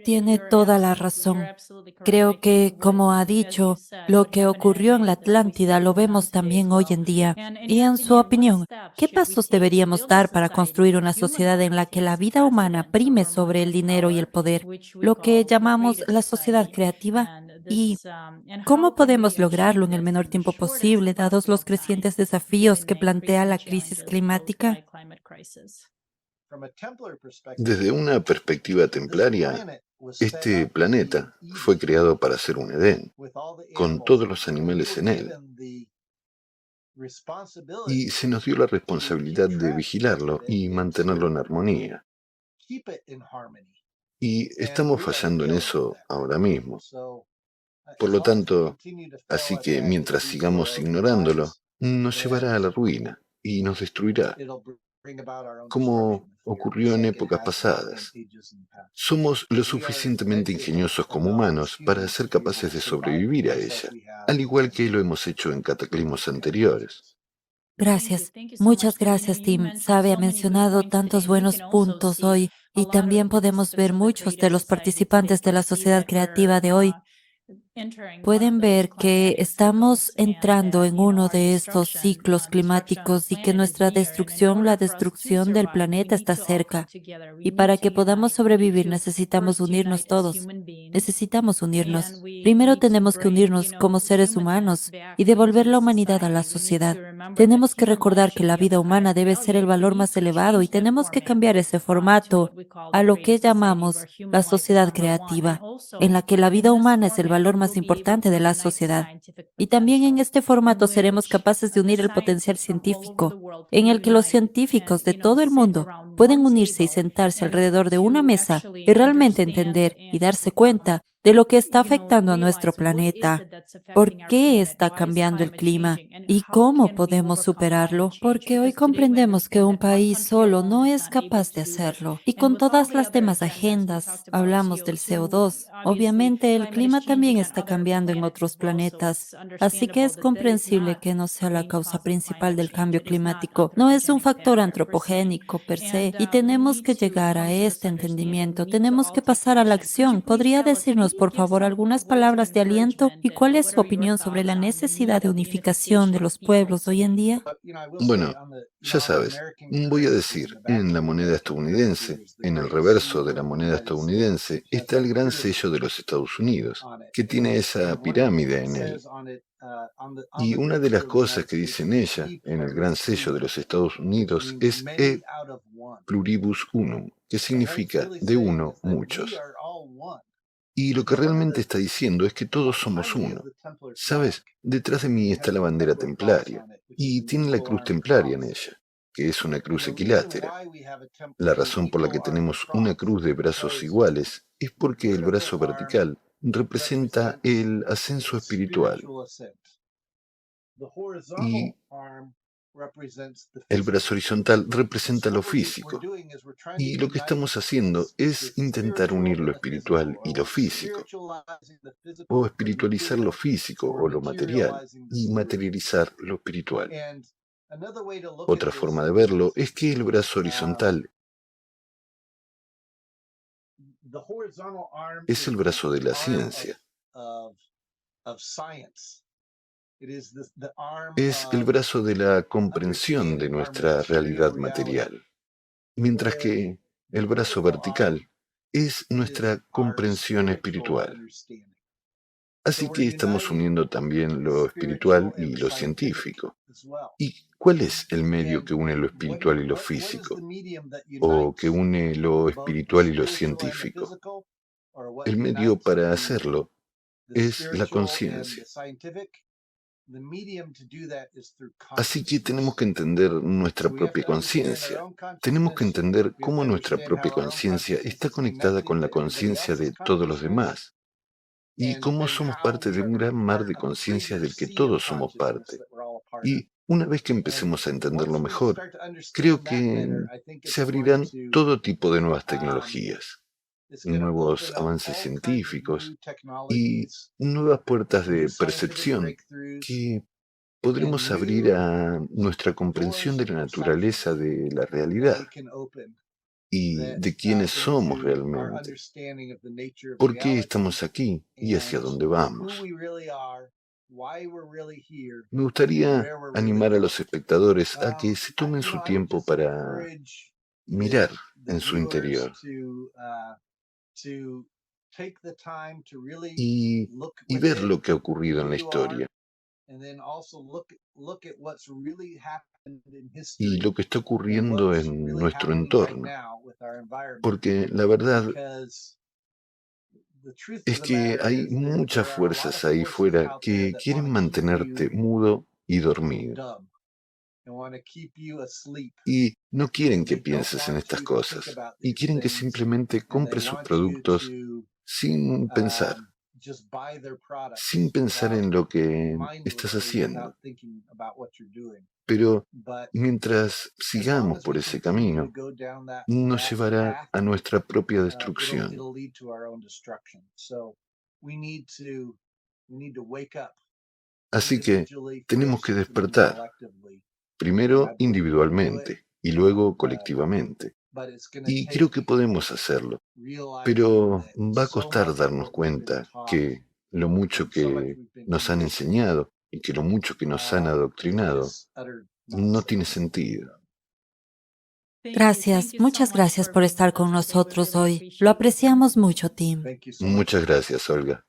Tiene toda la razón. Creo que, como ha dicho, lo que ocurrió en la Atlántida lo vemos también hoy en día. Y en su opinión, ¿qué pasos deberíamos dar para construir una sociedad en la que la vida humana prime sobre el dinero y el poder, lo que llamamos la sociedad creativa? ¿Y cómo podemos lograrlo en el menor tiempo posible, dados los crecientes desafíos que plantea la crisis climática? Desde una perspectiva templaria, este planeta fue creado para ser un Edén, con todos los animales en él, y se nos dio la responsabilidad de vigilarlo y mantenerlo en armonía. Y estamos fallando en eso ahora mismo. Por lo tanto, así que mientras sigamos ignorándolo, nos llevará a la ruina y nos destruirá, como ocurrió en épocas pasadas. Somos lo suficientemente ingeniosos como humanos para ser capaces de sobrevivir a ella, al igual que lo hemos hecho en cataclismos anteriores. Gracias. Muchas gracias, Tim. Sabe, ha mencionado tantos buenos puntos hoy y también podemos ver muchos de los participantes de la sociedad creativa de hoy pueden ver que estamos entrando en uno de estos ciclos climáticos y que nuestra destrucción, la destrucción del planeta está cerca. Y para que podamos sobrevivir necesitamos unirnos todos. Necesitamos unirnos. Primero tenemos que unirnos como seres humanos y devolver la humanidad a la sociedad. Tenemos que recordar que la vida humana debe ser el valor más elevado y tenemos que cambiar ese formato a lo que llamamos la sociedad creativa, en la que la vida humana es el valor más importante de la sociedad. Y también en este formato seremos capaces de unir el potencial científico, en el que los científicos de todo el mundo pueden unirse y sentarse alrededor de una mesa y realmente entender y darse cuenta de lo que está afectando a nuestro planeta, por qué está cambiando el clima y cómo podemos superarlo, porque hoy comprendemos que un país solo no es capaz de hacerlo. Y con todas las demás agendas, hablamos del CO2. Obviamente el clima también está cambiando en otros planetas, así que es comprensible que no sea la causa principal del cambio climático. No es un factor antropogénico per se y tenemos que llegar a este entendimiento. Tenemos que pasar a la acción. ¿Podría decirnos, por favor, algunas palabras de aliento y cuál es su opinión sobre la necesidad de unificación de los pueblos hoy en día? Bueno, ya sabes, voy a decir, en la moneda estadounidense, en el reverso de la moneda estadounidense, está el gran sello de los Estados Unidos, que tiene esa pirámide en él. Y una de las cosas que dice en ella, en el gran sello de los Estados Unidos, es E pluribus unum, que significa de uno muchos. Y lo que realmente está diciendo es que todos somos uno. ¿Sabes? Detrás de mí está la bandera templaria y tiene la cruz templaria en ella, que es una cruz equilátera. La razón por la que tenemos una cruz de brazos iguales es porque el brazo vertical representa el ascenso espiritual y el brazo horizontal representa lo físico. Y lo que estamos haciendo es intentar unir lo espiritual y lo físico, o espiritualizar lo físico o lo material y materializar lo espiritual. Otra forma de verlo es que el brazo horizontal es el brazo de la ciencia, es el brazo de la comprensión de nuestra realidad material, mientras que el brazo vertical es nuestra comprensión espiritual. Así que estamos uniendo también lo espiritual y lo científico. ¿Y cuál es el medio que une lo espiritual y lo físico? ¿O que une lo espiritual y lo científico? El medio para hacerlo es la conciencia. Así que tenemos que entender nuestra propia conciencia. Tenemos que entender cómo nuestra propia conciencia está conectada con la conciencia de todos los demás y cómo somos parte de un gran mar de conciencias del que todos somos parte. Y una vez que empecemos a entenderlo mejor, creo que se abrirán todo tipo de nuevas tecnologías, nuevos avances científicos y nuevas puertas de percepción que podremos abrir a nuestra comprensión de la naturaleza de la realidad y de quiénes somos realmente, por qué estamos aquí y hacia dónde vamos. Me gustaría animar a los espectadores a que se tomen su tiempo para mirar en su interior y, y ver lo que ha ocurrido en la historia y lo que está ocurriendo en nuestro entorno. Porque la verdad es que hay muchas fuerzas ahí fuera que quieren mantenerte mudo y dormido. Y no quieren que pienses en estas cosas. Y quieren que simplemente compres sus productos sin pensar, sin pensar en lo que estás haciendo. Pero mientras sigamos por ese camino, nos llevará a nuestra propia destrucción. Así que tenemos que despertar, primero individualmente y luego colectivamente. Y creo que podemos hacerlo, pero va a costar darnos cuenta que lo mucho que nos han enseñado y que lo mucho que nos han adoctrinado no tiene sentido. Gracias, muchas gracias por estar con nosotros hoy. Lo apreciamos mucho, Tim. Muchas gracias, Olga.